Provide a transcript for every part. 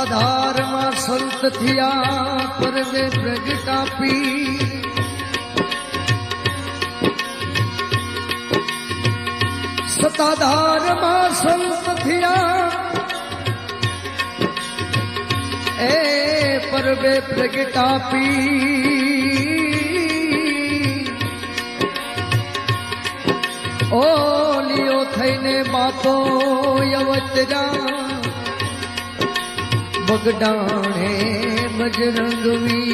સતાધારમાં સંત થયા પરને પ્રગટાપી સતાધારમાં સંત થયા એ પરમે પ્રગટાપી ઓલિયો થઈને બાપો યવતરા બગડાણે બજરંગવી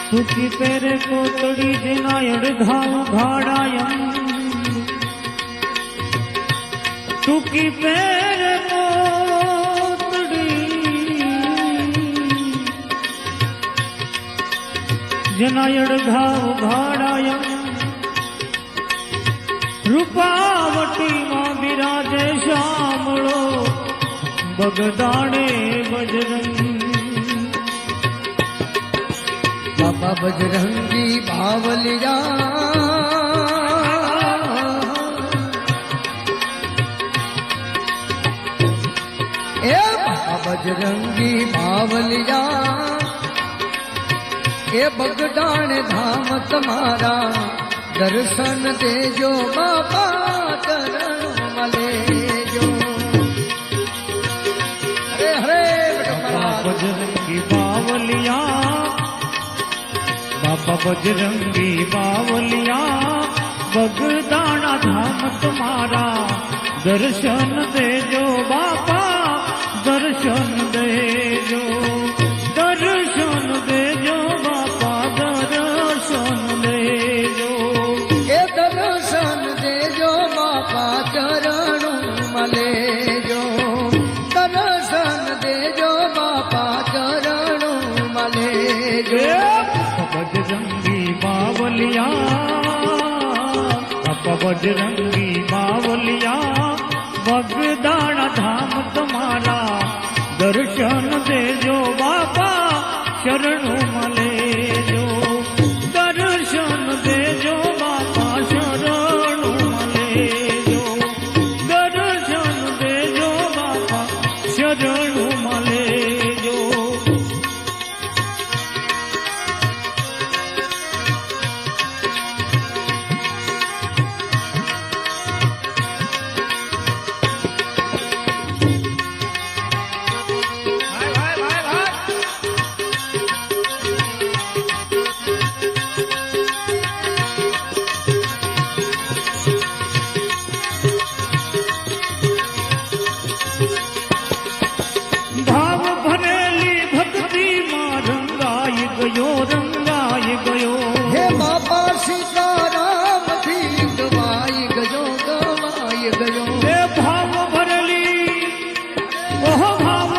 तुकी पेरे कोतड़ी देना अड़घाव घाड़ायम तुकी पेरे कोतड़ी जना अड़घाव घाड़ायम रूपावटी मां बिराजे श्यामलो बगदाणे बजरंगी बाबा बजरंगी बावलिया ए बाबा बजरंगी बावलिया ए बगदाण धाम तुम्हारा दर्शन देजो बाबा चरण मलेजो हरे हरे बाबा बजरंगी बावलिया बाबा बजरंगी बावलिया बगदाना धाम तुम्हारा दर्शन देजो बापा दर्शन देजो दर्शन देजो बापा दर्शन देजो ए दर्शन देजो बापा चरण मलेजो दर्शन देजो बापा चरण मलेजो बजरंगी बावलिया बजरंगी बावलिया बगदाना धाम तुम्हारा दर्शन देजो बापा शरणों मलेजो दर्शन देजो बापा शरणों मलेजो दर्शन देजो बापा शरणों मलेजो रंगाई गयो हे बापा सीताराम थी गवाई गयो गवाई गयो हे भाव भरली ओह भाव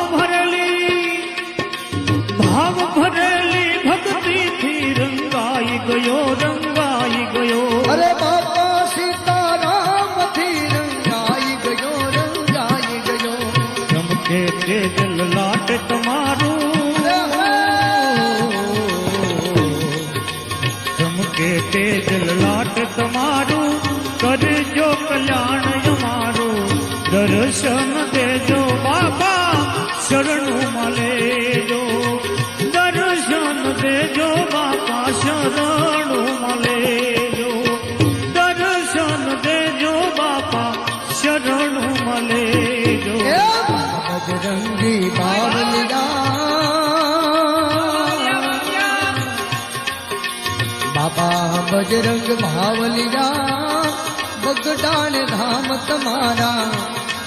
भरली भक्ति थी रंगाई गयो अरे बापा सीताराम थी रंगाई गयो चमके तेजल लाट तुम्हारू के तेजल लाट तुम्हारू करजो कल्याण हमारो दर्शन देजो बाबा शरणों मलेजो दर्शन देजो बाबा शरणों मलेजो दर्शन देजो बाबा शरणों मलेजो बजरंगी बावलिया बाबा बजरंग भावलिया बगदान धाम तुम्हारा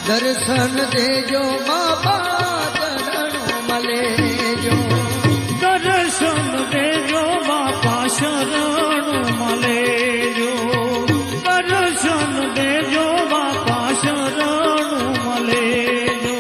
दर्शन देजो बाबा चरण मलेजो दर्शन देजो बापा शरण मलेजो दर्शन देजो बापा शरण मलेजो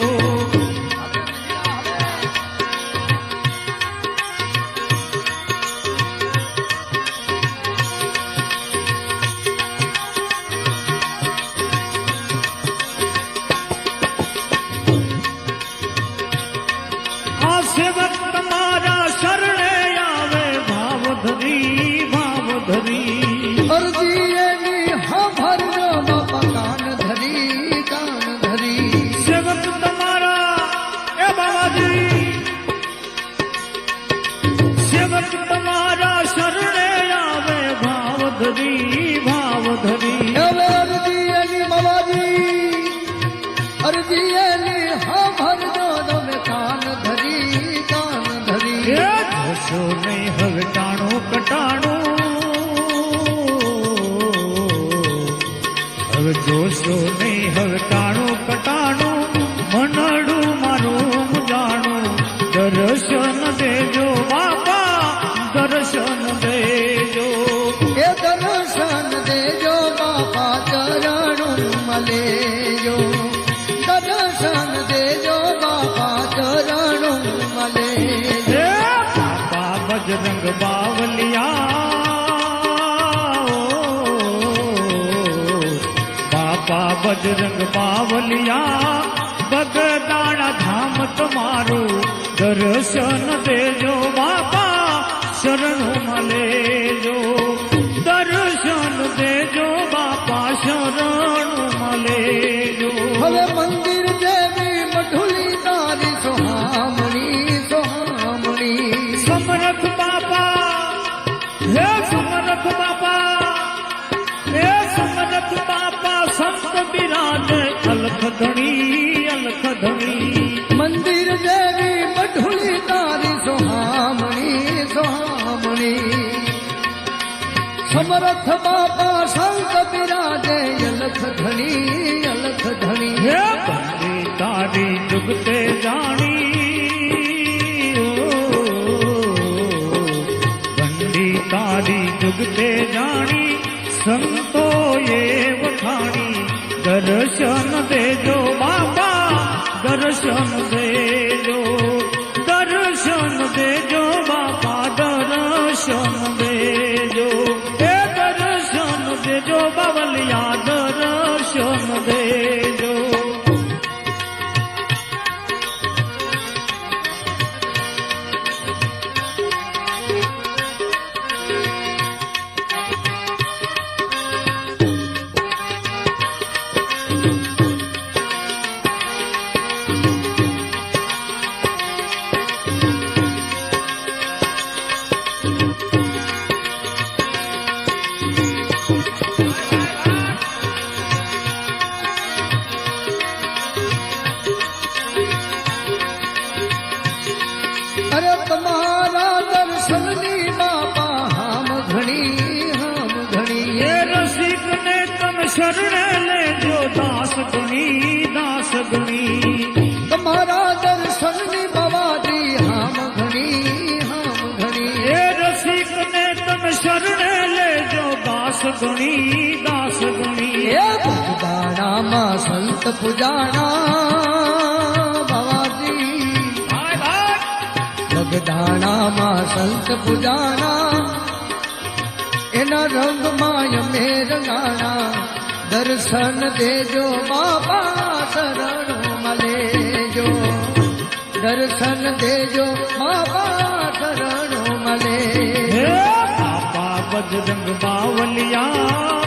ધરી ભાવ ધરી હવે અરજી એની બાબાજી અરજી એની હા ભરજો તમે કાન ધરી એ જોશો નહીં હવે ટાણું કટાણું હવે જોશો નહીં હવે ટાણું કટાણું મનડું મારું જાણું દર્શન દેજો બાપા દર્શન દેજો એ દર્શન દેજો બાપા ચરણું મલેજો દર્શન દેજો બાપા ચરણું મલેજો હે બાપા બજરંગ બાવલિયા બાપા બજરંગ બાવલિયા બગદાણા ધામ તમારું દર્શન દેજો બાપા શરણું મલેજો દર્શન દેજો બાપા શરણું મલેજો હવે મંદિર દેવી મઢુલી તારી સોહામણી સોહામણી સમરથ બાપા હે સમરથ બાપા હે સમરથ બાપા સંત બિરાજે અલખ ધણી મંદિર દેવી મઢુલી તારી સોહામણી સોહામણી સમરથ બાપા સંત બિરાજે અલખ ધણી હે બંને તારી જુગતે જાણી બંડી તારી જુગતે જાણી સંતોએ વખાણી દર્શન દેજો બાપા દર્શન દેજો દર્શન દેજો બાપા દર્શન દેજો એ દર્શન દેજો બાવલિયા દર્શન દેજો અરે તમારા દર્શનની બાપા હામ ઘણી એ રસિક ને તમે શરણે લેજો દાસ ગણી તમારા દર્શનની બાબાજી હામ ઘણી એ રસિક ને તમે શરણે લેજો દાસ ગણી એ ભગદાણામાં સંત પૂજાણા બાબાજી ભગદાણામાં સંત પૂજાણા એના રંગમાં અમે રંગાણા દર્શન દેજો બાપા શરણ મલેજો દર્શન દેજો બાપા શરણ મલે હે બાપા બજરંગ બાવલિયા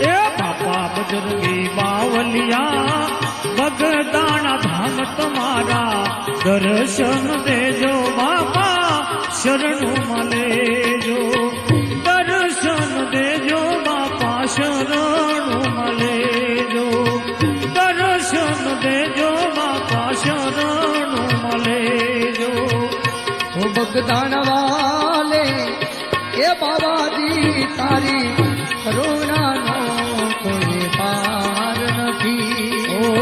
એ બાપા બજરંગી બાવલિયા બગદાણા ધામ તમારા દર્શન દેજો બાપા શરણું મલેજો દર્શન દેજો બાપા શરણું મલેજો દર્શન દેજો બાપા શરણું મલેજો ઓ બગદાણા વાલે એ બાબાજી તારી કરુણાનો કોઈ પાર નથી ઓ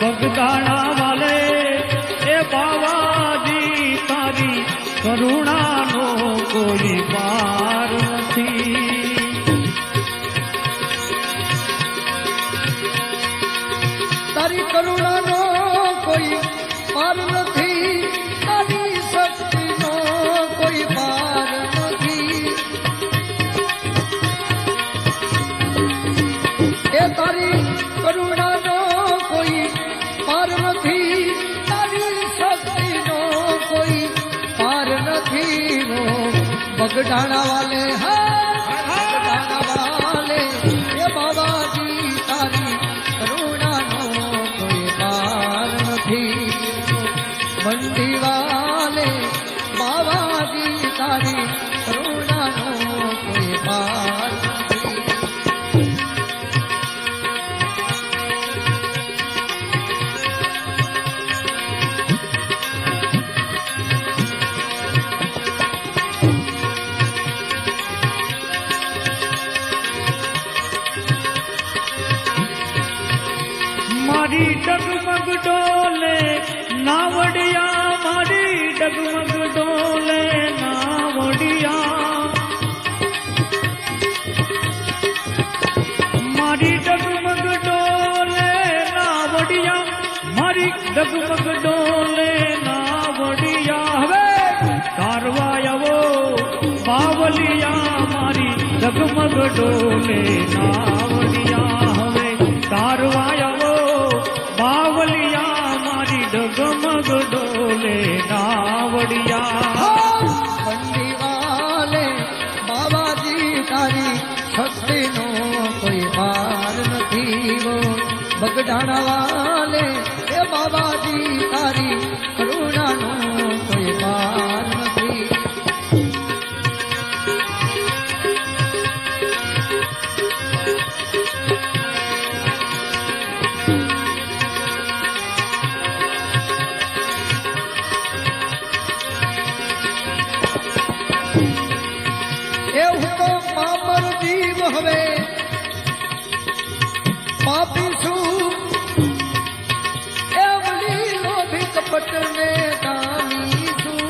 બગદાણા વાલે એ બાવાજી તારી કરુણાનો કોઈ પાર નથી તારી કરુણાનો કોઈ પાર નથી તારી શક્તિનો કોઈ પાર નથી એ તારી કરુણાનો કોઈ પાર નથી તારી શક્તિનો કોઈ પાર નથી બગડાણા વાલે બગડાણા વાલે એ બાબાજી તારી કરુણાનો કોઈ પાર નથી બંડી વાલે બાબાજી તારી કરુણાનો કોઈ પાર ડોલે નાવડિયા મારી ડગમગ ડોલે નાવડિયા મારી ડગમગ ડોલે નાવડિયા મારી ડગમગ ડોલે નાવડિયા હવે તારવાયવો બાવલિયા મારી ડગમગ ડોલે નાવડિયા હવે તારવાયવો બાવલિયા મારી ડગમગ ડોલે નાવડિયા બંડી વાલે બાબાજી તારી શક્તિનો કોઈ પાર નથી વો બગડાણા વાલે એ બાબાજી તારી કરુણાનો કોઈ પાર નથી એવું તો પામર જીવ હવે પાપી છું એવલી લોભી કપટ ને કામી છું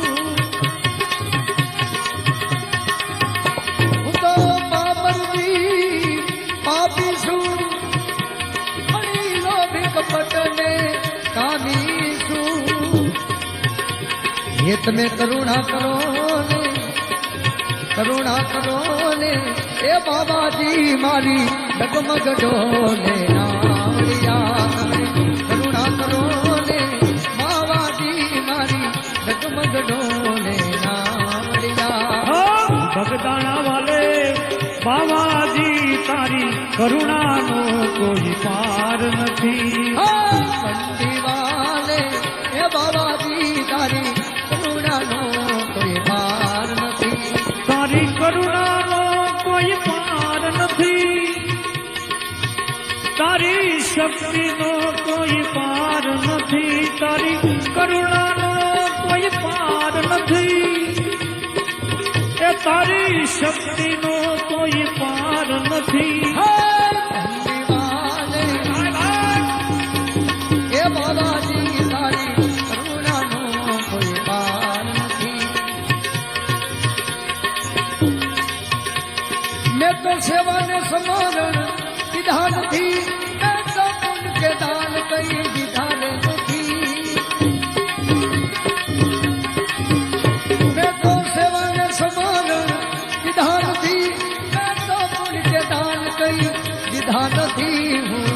હું તો પામર જીવ પાપી છું એવલી લોભી કપટ ને કામી છું ये તમે કરુણા કરો ને કરુણા કરો ને એ બાબાજી મારી ડગમગ ડોલે નાવડિયા તમે કરુણા કરો ને બાબાજી મારી ડગમગ ડોલે નાવડિયા બગદાણા વાલે બાવાજી તારી કરુણાનો કોઈ પાર નથી બંડી વાલે એ બાબાજી તારી કરુણાનો કોઈ પાર નથી તારી કરુણાનો કોઈ પાર નથી તારી શક્તિનો કોઈ પાર નથી તારી કરુણાનો કોઈ પાર નથી એ તારી શક્તિનો કોઈ પાર નથી બંડી વાલે એ બાબાજી તારી કરુણાનો કોઈ પાર નથી મેં તો સેવાને સમરણ દીધા નથી મેં તો પુન કે દાન કઈ દીધા નથી મેં તો સેવાને સમરણ દીધા નથી મેં તો પુન કે દાન કઈ દીધા નથી હું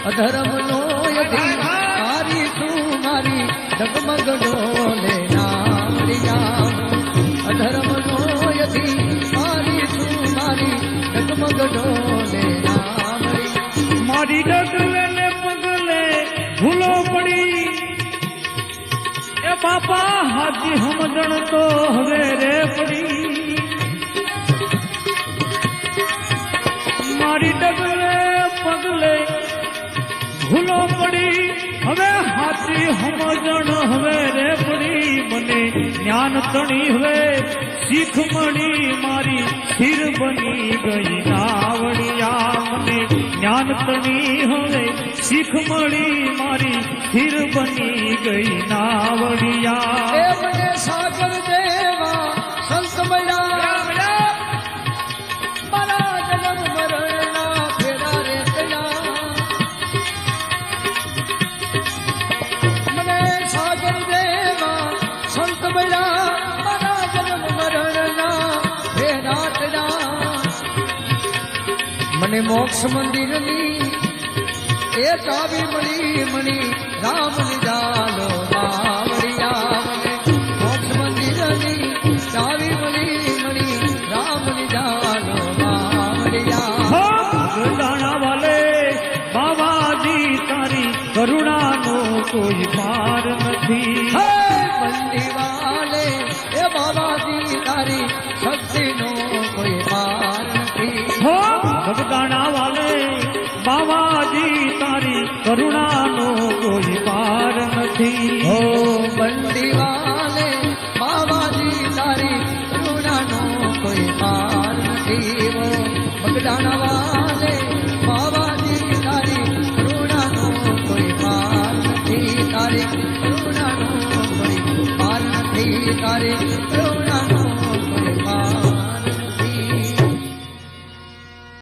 અધર્મનો યદી મારી તું મારી ડગમગ ડોલે નાવડિયા અધર્મનો યદી મારી તું મારી ડગમગ ડોલે નાવડિયા મારી ડગલે ને પગલે ભૂલો પડી એ બાપા હાજી સમજણ તો હવે રે પડી મારી ડગલે પગલે ભૂલો પડી હવે હાથી સમજણ હવે રે પડી મને જ્ઞાન તણી હવે શીખ મળી મારી સ્થિર બની ગઈ નાવડિયા મને જ્ઞાન તણી હવે શીખ મળી મારી સ્થિર બની ગઈ નાવડિયા એ મને સાગર દેવા સંત મળ્યા મારા જન્મ મરણના ફેરા રે તયા મને સાગર દેવા સંત મળ્યા મારા જન્મ મરણના ફેરા તયા મને મોક્ષ મંદિરની એ ચાવી મળી મણી રામ લીધાલો નાવડિયા મને મોક્ષ મંદિરની ચાવી મળી મણી રામ લીધાલો નાવડિયા ગરદાણા વાલે બાવાજી તારી કરુણાનો કોઈ પાર નથી હે બંડી વાલે એ બાબાજી તારી શક્તિનો કોઈ પાર નથી હો ગરદાણા વાલે બાવાજી તારી કરુણાનો કોઈ પાર નથી હો બંડી વાલે બાબાજી તારી કરુણાનો કોઈ પાર નથી હો બગડાણા વાલે બાબાજી તારી કરુણાનો કોઈ પાર નથી મારી